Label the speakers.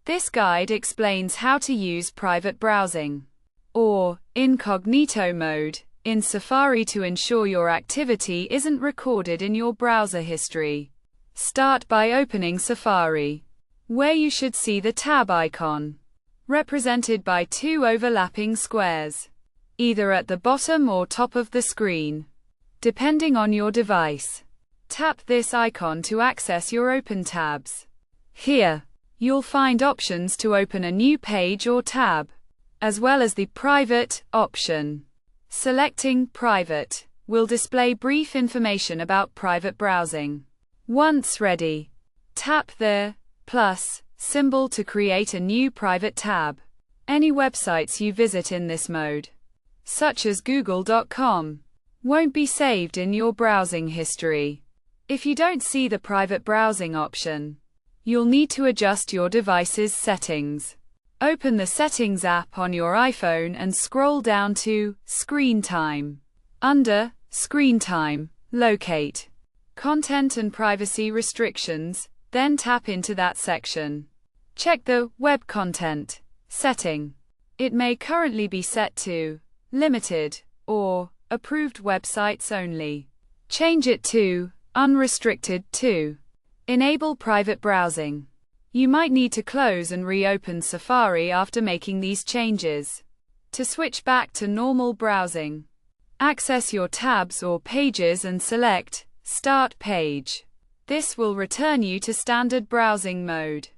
Speaker 1: This guide explains how to use private browsing, or incognito mode, in Safari to ensure your activity isn't recorded in your browser history. Start by opening Safari, where you should see the tab icon, represented by two overlapping squares, either at the bottom or top of the screen, depending on your device. Tap this icon to access your open tabs. Here, you'll find options to open a new page or tab, as well as the Private option. Selecting Private will display brief information about private browsing. Once ready, tap the plus symbol to create a new private tab. Any websites you visit in this mode, such as google.com, won't be saved in your browsing history. If you don't see the private browsing option, you'll need to adjust your device's settings. Open the Settings app on your iPhone and scroll down to Screen Time. Under Screen Time, locate Content and Privacy Restrictions, then tap into that section. Check the Web Content setting. It may currently be set to Limited or Approved Websites Only. Change it to Unrestricted to enable private browsing. You might need to close and reopen Safari after making these changes. To switch back to normal browsing, access your tabs or pages and select Start Page. This will return you to standard browsing mode.